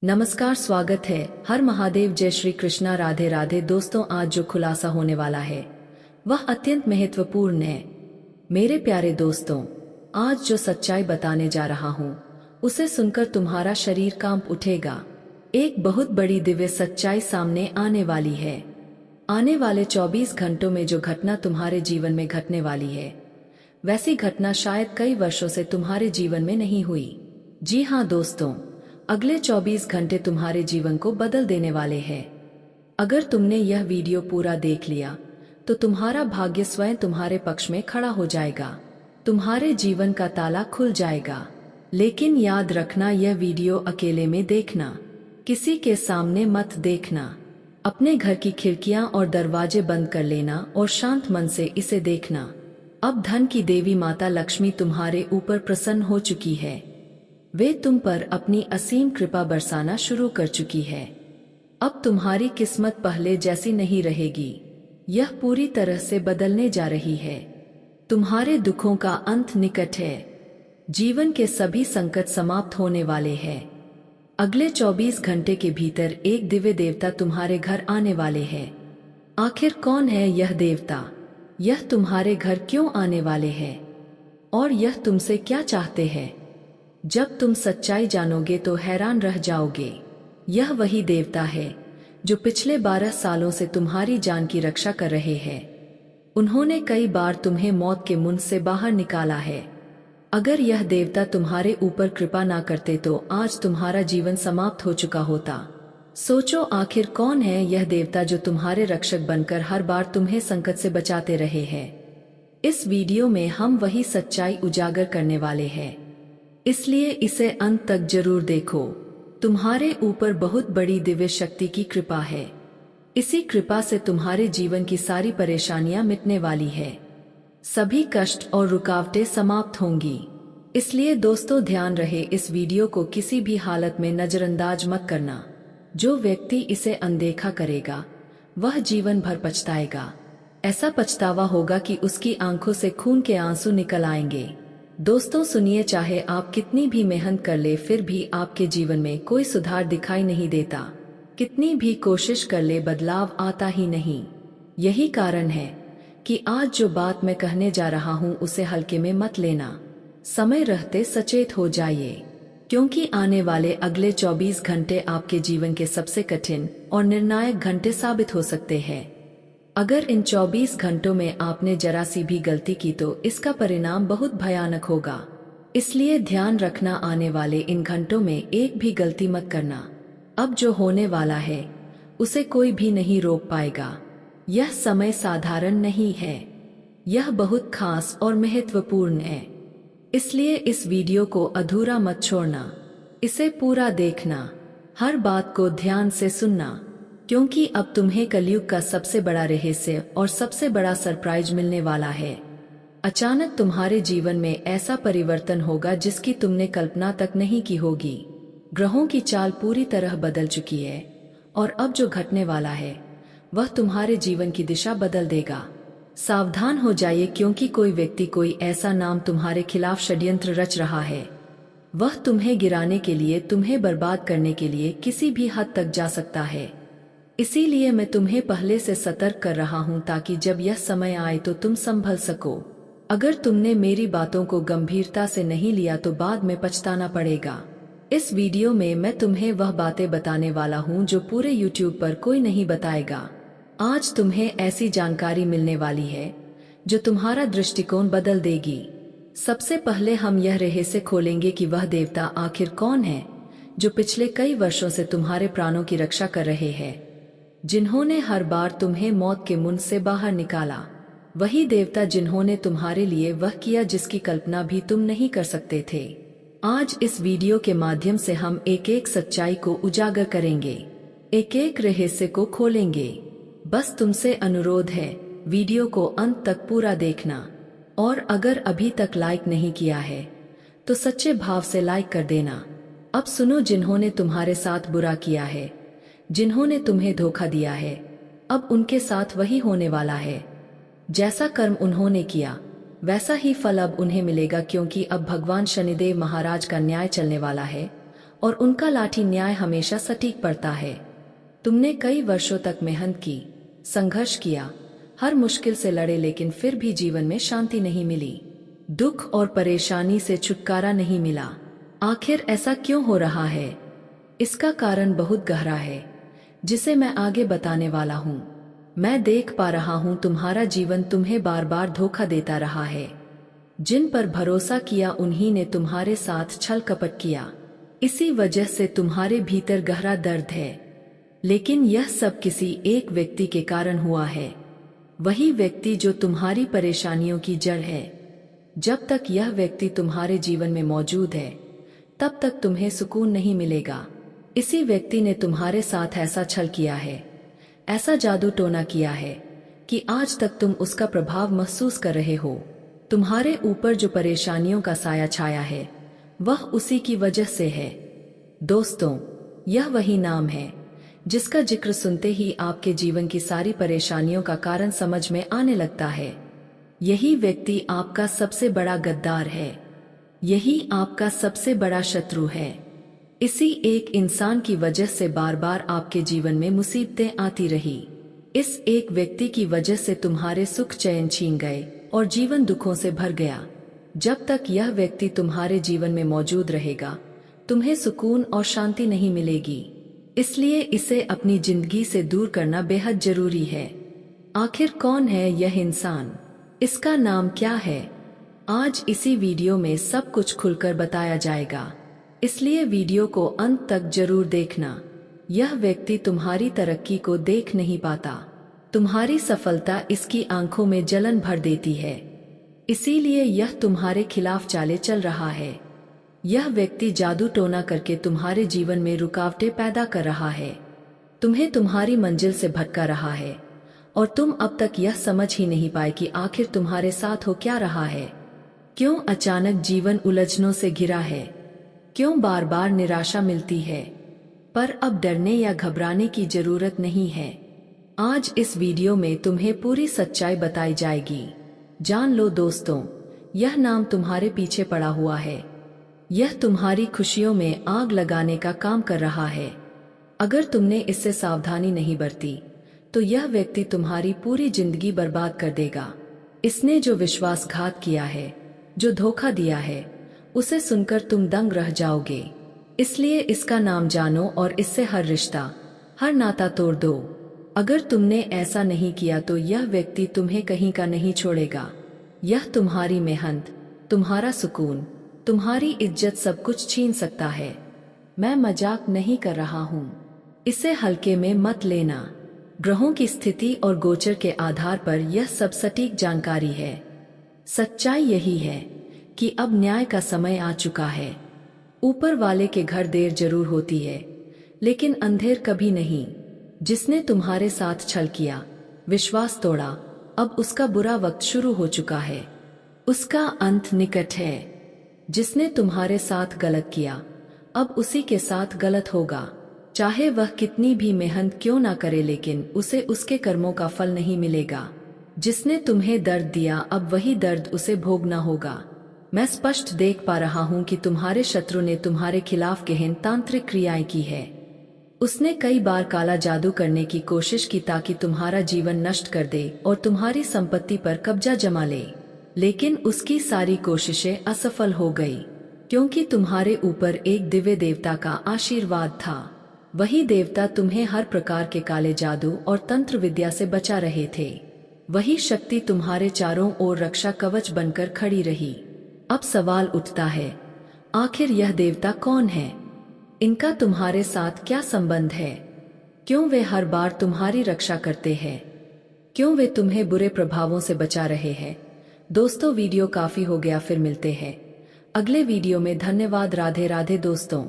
नमस्कार, स्वागत है। हर महादेव, जय श्री कृष्णा, राधे राधे। दोस्तों, आज जो खुलासा होने वाला है वह अत्यंत महत्वपूर्ण है। मेरे प्यारे दोस्तों, आज जो सच्चाई बताने जा रहा हूँ उसे सुनकर तुम्हारा शरीर कांप उठेगा। एक बहुत बड़ी दिव्य सच्चाई सामने आने वाली है। आने वाले 24 घंटों में जो घटना तुम्हारे जीवन में घटने वाली है, वैसी घटना शायद कई वर्षों से तुम्हारे जीवन में नहीं हुई। जी हाँ दोस्तों, अगले 24 घंटे तुम्हारे जीवन को बदल देने वाले हैं। अगर तुमने यह वीडियो पूरा देख लिया तो तुम्हारा भाग्य स्वयं तुम्हारे पक्ष में खड़ा हो जाएगा। तुम्हारे जीवन का ताला खुल जाएगा। लेकिन याद रखना, यह वीडियो अकेले में देखना, किसी के सामने मत देखना। अपने घर की खिड़कियां और दरवाजे बंद कर लेना और शांत मन से इसे देखना। अब धन की देवी माता लक्ष्मी तुम्हारे ऊपर प्रसन्न हो चुकी है। वे तुम पर अपनी असीम कृपा बरसाना शुरू कर चुकी है। अब तुम्हारी किस्मत पहले जैसी नहीं रहेगी, यह पूरी तरह से बदलने जा रही है। तुम्हारे दुखों का अंत निकट है। जीवन के सभी संकट समाप्त होने वाले हैं। अगले 24 घंटे के भीतर एक दिव्य देवता तुम्हारे घर आने वाले हैं। आखिर कौन है यह देवता? यह तुम्हारे घर क्यों आने वाले हैं और यह तुमसे क्या चाहते हैं? जब तुम सच्चाई जानोगे तो हैरान रह जाओगे। यह वही देवता है जो पिछले 12 सालों से तुम्हारी जान की रक्षा कर रहे हैं। उन्होंने कई बार तुम्हें मौत के मुंह से बाहर निकाला है। अगर यह देवता तुम्हारे ऊपर कृपा ना करते तो आज तुम्हारा जीवन समाप्त हो चुका होता। सोचो, आखिर कौन है यह देवता जो तुम्हारे रक्षक बनकर हर बार तुम्हें संकट से बचाते रहे हैं? इस वीडियो में हम वही सच्चाई उजागर करने वाले हैं, इसलिए इसे अंत तक जरूर देखो। तुम्हारे ऊपर बहुत बड़ी दिव्य शक्ति की कृपा है। इसी कृपा से तुम्हारे जीवन की सारी परेशानियां मिटने वाली है। सभी कष्ट और रुकावटें समाप्त होंगी। इसलिए दोस्तों, ध्यान रहे, इस वीडियो को किसी भी हालत में नजरअंदाज मत करना। जो व्यक्ति इसे अनदेखा करेगा वह जीवन भर पछताएगा। ऐसा पछतावा होगा कि उसकी आंखों से खून के आंसू निकल आएंगे। दोस्तों सुनिए, चाहे आप कितनी भी मेहनत कर ले फिर भी आपके जीवन में कोई सुधार दिखाई नहीं देता। कितनी भी कोशिश कर ले बदलाव आता ही नहीं। यही कारण है कि आज जो बात मैं कहने जा रहा हूँ उसे हल्के में मत लेना। समय रहते सचेत हो जाइए, क्योंकि आने वाले अगले 24 घंटे आपके जीवन के सबसे कठिन और निर्णायक घंटे साबित हो सकते हैं। अगर इन 24 घंटों में आपने जरा सी भी गलती की तो इसका परिणाम बहुत भयानक होगा। इसलिए ध्यान रखना, आने वाले इन घंटों में एक भी गलती मत करना। अब जो होने वाला है उसे कोई भी नहीं रोक पाएगा। यह समय साधारण नहीं है, यह बहुत खास और महत्वपूर्ण है। इसलिए इस वीडियो को अधूरा मत छोड़ना, इसे पूरा देखना, हर बात को ध्यान से सुनना, क्योंकि अब तुम्हें कलयुग का सबसे बड़ा रहस्य और सबसे बड़ा सरप्राइज मिलने वाला है। अचानक तुम्हारे जीवन में ऐसा परिवर्तन होगा जिसकी तुमने कल्पना तक नहीं की होगी। ग्रहों की चाल पूरी तरह बदल चुकी है और अब जो घटने वाला है वह तुम्हारे जीवन की दिशा बदल देगा। सावधान हो जाइए, क्योंकि कोई व्यक्ति, कोई ऐसा नाम तुम्हारे खिलाफ षड्यंत्र रच रहा है। वह तुम्हें गिराने के लिए, तुम्हें बर्बाद करने के लिए किसी भी हद तक जा सकता है। इसीलिए मैं तुम्हें पहले से सतर्क कर रहा हूं ताकि जब यह समय आए तो तुम संभल सको। अगर तुमने मेरी बातों को गंभीरता से नहीं लिया तो बाद में पछताना पड़ेगा। इस वीडियो में मैं तुम्हें वह बातें बताने वाला हूं जो पूरे YouTube पर कोई नहीं बताएगा। आज तुम्हें ऐसी जानकारी मिलने वाली है जो तुम्हारा दृष्टिकोण बदल देगी। सबसे पहले हम यह रहस्य खोलेंगे कि वह देवता आखिर कौन है जो पिछले कई वर्षों से तुम्हारे प्राणों की रक्षा कर रहे हैं, जिन्होंने हर बार तुम्हें मौत के मुंह से बाहर निकाला। वही देवता जिन्होंने तुम्हारे लिए वह किया जिसकी कल्पना भी तुम नहीं कर सकते थे। आज इस वीडियो के माध्यम से हम एक एक सच्चाई को उजागर करेंगे, एक एक रहस्य को खोलेंगे। बस तुमसे अनुरोध है, वीडियो को अंत तक पूरा देखना, और अगर अभी तक लाइक नहीं किया है तो सच्चे भाव से लाइक कर देना। अब सुनो, जिन्होंने तुम्हारे साथ बुरा किया है, जिन्होंने तुम्हें धोखा दिया है, अब उनके साथ वही होने वाला है। जैसा कर्म उन्होंने किया वैसा ही फल अब उन्हें मिलेगा, क्योंकि अब भगवान शनिदेव महाराज का न्याय चलने वाला है और उनका लाठी न्याय हमेशा सटीक पड़ता है। तुमने कई वर्षों तक मेहनत की, संघर्ष किया, हर मुश्किल से लड़े, लेकिन फिर भी जीवन में शांति नहीं मिली। दुख और परेशानी से छुटकारा नहीं मिला। आखिर ऐसा क्यों हो रहा है? इसका कारण बहुत गहरा है, जिसे मैं आगे बताने वाला हूँ। मैं देख पा रहा हूँ तुम्हारा जीवन तुम्हें बार बार धोखा देता रहा है। जिन पर भरोसा किया उन्हीं ने तुम्हारे साथ छल कपट किया। इसी वजह से तुम्हारे भीतर गहरा दर्द है। लेकिन यह सब किसी एक व्यक्ति के कारण हुआ है, वही व्यक्ति जो तुम्हारी परेशानियों की जड़ है। जब तक यह व्यक्ति तुम्हारे जीवन में मौजूद है, तब तक तुम्हें सुकून नहीं मिलेगा। इसी व्यक्ति ने तुम्हारे साथ ऐसा छल किया है, ऐसा जादू टोना किया है कि आज तक तुम उसका प्रभाव महसूस कर रहे हो। तुम्हारे ऊपर जो परेशानियों का साया छाया है, वह उसी की वजह से है। दोस्तों, यह वही नाम है जिसका जिक्र सुनते ही आपके जीवन की सारी परेशानियों का कारण समझ में आने लगता है। यही व्यक्ति आपका सबसे बड़ा गद्दार है, यही आपका सबसे बड़ा शत्रु है। इसी एक इंसान की वजह से बार बार आपके जीवन में मुसीबतें आती रही। इस एक व्यक्ति की वजह से तुम्हारे सुख चैन छीन गए और जीवन दुखों से भर गया। जब तक यह व्यक्ति तुम्हारे जीवन में मौजूद रहेगा, तुम्हें सुकून और शांति नहीं मिलेगी। इसलिए इसे अपनी जिंदगी से दूर करना बेहद जरूरी है। आखिर कौन है यह इंसान? इसका नाम क्या है? आज इसी वीडियो में सब कुछ खुलकर बताया जाएगा, इसलिए वीडियो को अंत तक जरूर देखना। यह व्यक्ति तुम्हारी तरक्की को देख नहीं पाता, तुम्हारी सफलता इसकी आंखों में जलन भर देती है, इसीलिए यह तुम्हारे खिलाफ चाले चल रहा है। यह व्यक्ति जादू टोना करके तुम्हारे जीवन में रुकावटें पैदा कर रहा है, तुम्हें तुम्हारी मंजिल से भटका रहा है, और तुम अब तक यह समझ ही नहीं पाए कि आखिर तुम्हारे साथ हो क्या रहा है। क्यों अचानक जीवन उलझनों से घिरा है? क्यों बार बार निराशा मिलती है? पर अब डरने या घबराने की जरूरत नहीं है। आज इस वीडियो में तुम्हें पूरी सच्चाई बताई जाएगी। जान लो दोस्तों, यह नाम तुम्हारे पीछे पड़ा हुआ है। यह तुम्हारी खुशियों में आग लगाने का काम कर रहा है। अगर तुमने इससे सावधानी नहीं बरती, तो यह व्यक्ति तुम्हारी पूरी जिंदगी बर्बाद कर देगा। इसने जो विश्वासघात किया है, जो धोखा दिया है, उसे सुनकर तुम दंग रह जाओगे। इसलिए इसका नाम जानो और इससे हर रिश्ता, हर नाता तोड़ दो। अगर तुमने ऐसा नहीं किया तो यह व्यक्ति तुम्हें कहीं का नहीं छोड़ेगा। यह तुम्हारी मेहनत, तुम्हारा सुकून, तुम्हारी इज्जत सब कुछ छीन सकता है। मैं मजाक नहीं कर रहा हूँ, इसे हल्के में मत लेना। ग्रहों की स्थिति और गोचर के आधार पर यह सब सटीक जानकारी है। सच्चाई यही है कि अब न्याय का समय आ चुका है। ऊपर वाले के घर देर जरूर होती है, लेकिन अंधेर कभी नहीं। जिसने तुम्हारे साथ छल किया, विश्वास तोड़ा, अब उसका बुरा वक्त शुरू हो चुका है। उसका अंत निकट है। जिसने तुम्हारे साथ गलत किया, अब उसी के साथ गलत होगा। चाहे वह कितनी भी मेहनत क्यों ना करे, लेकिन उसे उसके कर्मों का फल नहीं मिलेगा। जिसने तुम्हें दर्द दिया, अब वही दर्द उसे भोगना होगा। मैं स्पष्ट देख पा रहा हूँ कि तुम्हारे शत्रु ने तुम्हारे खिलाफ गहन तांत्रिक क्रियाएं की है। उसने कई बार काला जादू करने की कोशिश की ताकि तुम्हारा जीवन नष्ट कर दे और तुम्हारी संपत्ति पर कब्जा जमा ले, लेकिन उसकी सारी कोशिशें असफल हो गई, क्योंकि तुम्हारे ऊपर एक दिव्य देवता का आशीर्वाद था। वही देवता तुम्हें हर प्रकार के काले जादू और तंत्र विद्या से बचा रहे थे। वही शक्ति तुम्हारे चारों ओर रक्षा कवच बनकर खड़ी रही। अब सवाल उठता है, आखिर यह देवता कौन है? इनका तुम्हारे साथ क्या संबंध है? क्यों वे हर बार तुम्हारी रक्षा करते हैं? क्यों वे तुम्हें बुरे प्रभावों से बचा रहे हैं? दोस्तों, वीडियो काफी हो गया, फिर मिलते हैं अगले वीडियो में। धन्यवाद। राधे राधे दोस्तों।